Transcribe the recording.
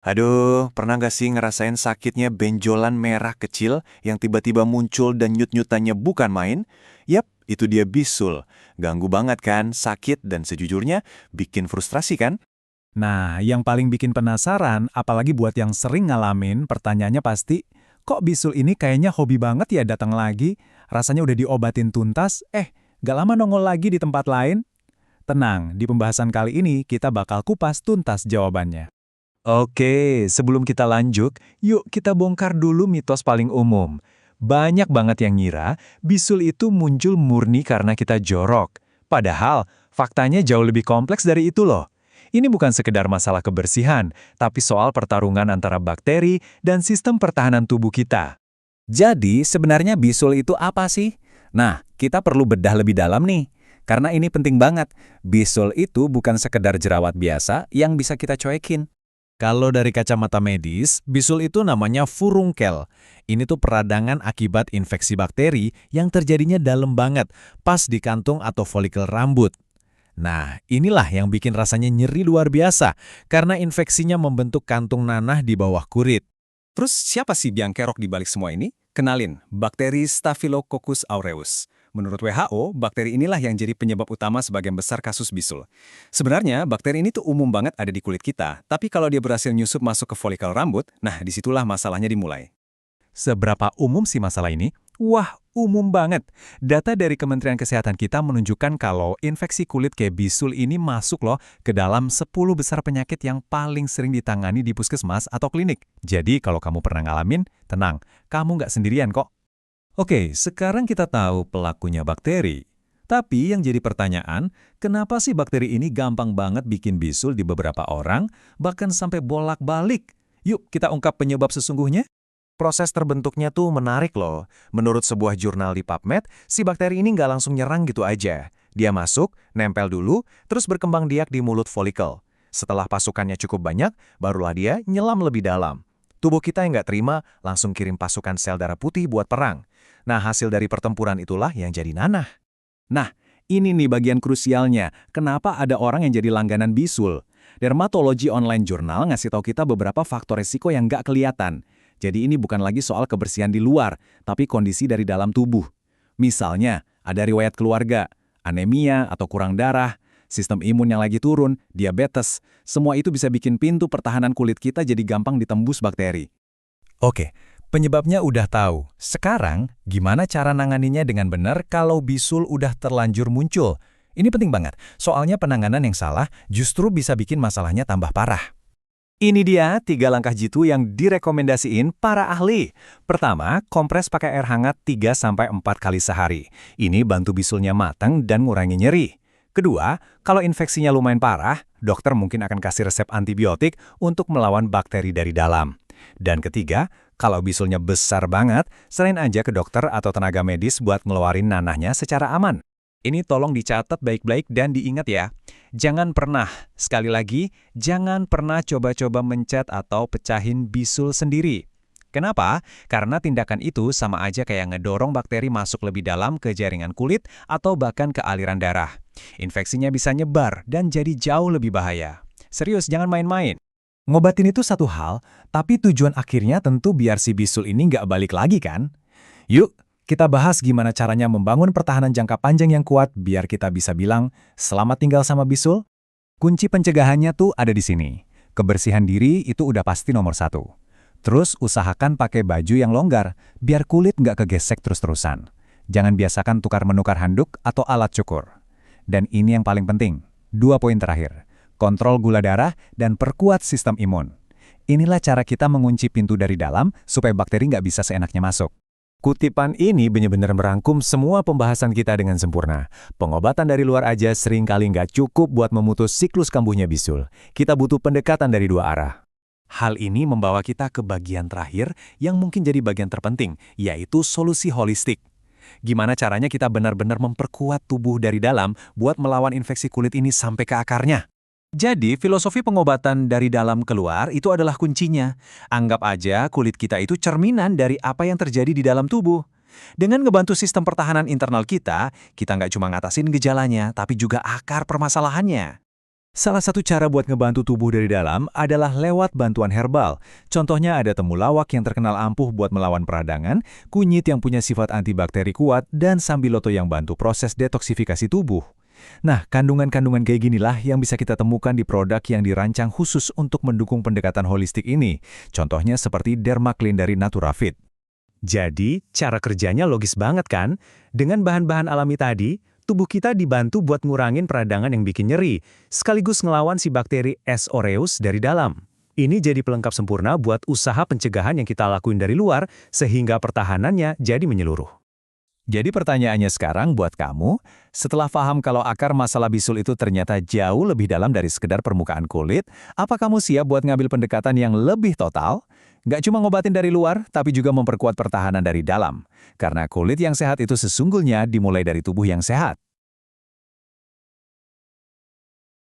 Aduh, pernah nggak sih ngerasain sakitnya benjolan merah kecil yang tiba-tiba muncul dan nyut-nyutannya bukan main? Yap, itu dia bisul. Ganggu banget kan, sakit dan sejujurnya bikin frustrasi kan? Nah, yang paling bikin penasaran, apalagi buat yang sering ngalamin, pertanyaannya pasti, kok bisul ini kayaknya hobi banget ya datang lagi? Rasanya udah diobatin tuntas, gak lama nongol lagi di tempat lain? Tenang, di pembahasan kali ini kita bakal kupas tuntas jawabannya. Oke, sebelum kita lanjut, yuk kita bongkar dulu mitos paling umum. Banyak banget yang ngira bisul itu muncul murni karena kita jorok. Padahal, faktanya jauh lebih kompleks dari itu loh. Ini bukan sekedar masalah kebersihan, tapi soal pertarungan antara bakteri dan sistem pertahanan tubuh kita. Jadi, sebenarnya bisul itu apa sih? Nah, kita perlu bedah lebih dalam nih. Karena ini penting banget. Bisul itu bukan sekedar jerawat biasa yang bisa kita cuekin. Kalau dari kacamata medis, bisul itu namanya furunkel. Ini tuh peradangan akibat infeksi bakteri yang terjadinya dalam banget, pas di kantung atau folikel rambut. Nah, inilah yang bikin rasanya nyeri luar biasa, karena infeksinya membentuk kantung nanah di bawah kulit. Terus siapa sih biang kerok di balik semua ini? Kenalin, bakteri Staphylococcus aureus. Menurut WHO, bakteri inilah yang jadi penyebab utama sebagian besar kasus bisul. Sebenarnya, bakteri ini tuh umum banget ada di kulit kita, tapi kalau dia berhasil nyusup masuk ke folikel rambut, nah disitulah masalahnya dimulai. Seberapa umum sih masalah ini? Wah, umum banget. Data dari Kementerian Kesehatan kita menunjukkan kalau infeksi kulit kayak bisul ini masuk loh ke dalam 10 besar penyakit yang paling sering ditangani di puskesmas atau klinik. Jadi kalau kamu pernah ngalamin, tenang, kamu nggak sendirian kok. Oke, sekarang kita tahu pelakunya bakteri. Tapi yang jadi pertanyaan, kenapa sih bakteri ini gampang banget bikin bisul di beberapa orang, bahkan sampai bolak-balik? Yuk kita ungkap penyebab sesungguhnya. Proses terbentuknya tuh menarik loh. Menurut sebuah jurnal di PubMed, si bakteri ini nggak langsung nyerang gitu aja. Dia masuk, nempel dulu, terus berkembang biak di mulut folikel. Setelah pasukannya cukup banyak, barulah dia nyelam lebih dalam. Tubuh kita yang nggak terima, langsung kirim pasukan sel darah putih buat perang. Nah, hasil dari pertempuran itulah yang jadi nanah. Nah, ini nih bagian krusialnya. Kenapa ada orang yang jadi langganan bisul? Dermatology Online Journal ngasih tahu kita beberapa faktor risiko yang nggak kelihatan. Jadi ini bukan lagi soal kebersihan di luar, tapi kondisi dari dalam tubuh. Misalnya, ada riwayat keluarga, anemia atau kurang darah, sistem imun yang lagi turun, diabetes. Semua itu bisa bikin pintu pertahanan kulit kita jadi gampang ditembus bakteri. Oke, penyebabnya udah tahu. Sekarang, gimana cara nanganinya dengan benar kalau bisul udah terlanjur muncul? Ini penting banget, soalnya penanganan yang salah justru bisa bikin masalahnya tambah parah. Ini dia 3 langkah jitu yang direkomendasiin para ahli. Pertama, kompres pakai air hangat 3-4 kali sehari. Ini bantu bisulnya matang dan ngurangi nyeri. Kedua, kalau infeksinya lumayan parah, dokter mungkin akan kasih resep antibiotik untuk melawan bakteri dari dalam. Dan ketiga, kalau bisulnya besar banget, serahin aja ke dokter atau tenaga medis buat ngeluarin nanahnya secara aman. Ini tolong dicatat baik-baik dan diingat ya. Jangan pernah, sekali lagi, jangan pernah coba-coba mencet atau pecahin bisul sendiri. Kenapa? Karena tindakan itu sama aja kayak ngedorong bakteri masuk lebih dalam ke jaringan kulit atau bahkan ke aliran darah. Infeksinya bisa nyebar dan jadi jauh lebih bahaya. Serius, jangan main-main. Ngobatin itu satu hal, tapi tujuan akhirnya tentu biar si bisul ini nggak balik lagi kan? Yuk, kita bahas gimana caranya membangun pertahanan jangka panjang yang kuat biar kita bisa bilang, selamat tinggal sama bisul. Kunci pencegahannya tuh ada di sini. Kebersihan diri itu udah pasti nomor 1. Terus usahakan pakai baju yang longgar, biar kulit nggak kegesek terus-terusan. Jangan biasakan tukar-menukar handuk atau alat cukur. Dan ini yang paling penting, 2 poin terakhir. Kontrol gula darah dan perkuat sistem imun. Inilah cara kita mengunci pintu dari dalam supaya bakteri nggak bisa seenaknya masuk. Kutipan ini benar-benar merangkum semua pembahasan kita dengan sempurna. Pengobatan dari luar aja seringkali nggak cukup buat memutus siklus kambuhnya bisul. Kita butuh pendekatan dari 2 arah. Hal ini membawa kita ke bagian terakhir yang mungkin jadi bagian terpenting, yaitu solusi holistik. Gimana caranya kita benar-benar memperkuat tubuh dari dalam buat melawan infeksi kulit ini sampai ke akarnya? Jadi, filosofi pengobatan dari dalam keluar itu adalah kuncinya. Anggap aja kulit kita itu cerminan dari apa yang terjadi di dalam tubuh. Dengan ngebantu sistem pertahanan internal kita nggak cuma ngatasin gejalanya, tapi juga akar permasalahannya. Salah satu cara buat ngebantu tubuh dari dalam adalah lewat bantuan herbal. Contohnya ada temulawak yang terkenal ampuh buat melawan peradangan, kunyit yang punya sifat antibakteri kuat, dan sambiloto yang bantu proses detoksifikasi tubuh. Nah, kandungan-kandungan kayak ginilah yang bisa kita temukan di produk yang dirancang khusus untuk mendukung pendekatan holistik ini. Contohnya seperti Dermaclean dari Naturavit. Jadi, cara kerjanya logis banget kan? Dengan bahan-bahan alami tadi, tubuh kita dibantu buat ngurangin peradangan yang bikin nyeri, sekaligus ngelawan si bakteri S. aureus dari dalam. Ini jadi pelengkap sempurna buat usaha pencegahan yang kita lakuin dari luar, sehingga pertahanannya jadi menyeluruh. Jadi pertanyaannya sekarang buat kamu, setelah paham kalau akar masalah bisul itu ternyata jauh lebih dalam dari sekedar permukaan kulit, apa kamu siap buat ngambil pendekatan yang lebih total? Nggak cuma ngobatin dari luar, tapi juga memperkuat pertahanan dari dalam. Karena kulit yang sehat itu sesungguhnya dimulai dari tubuh yang sehat.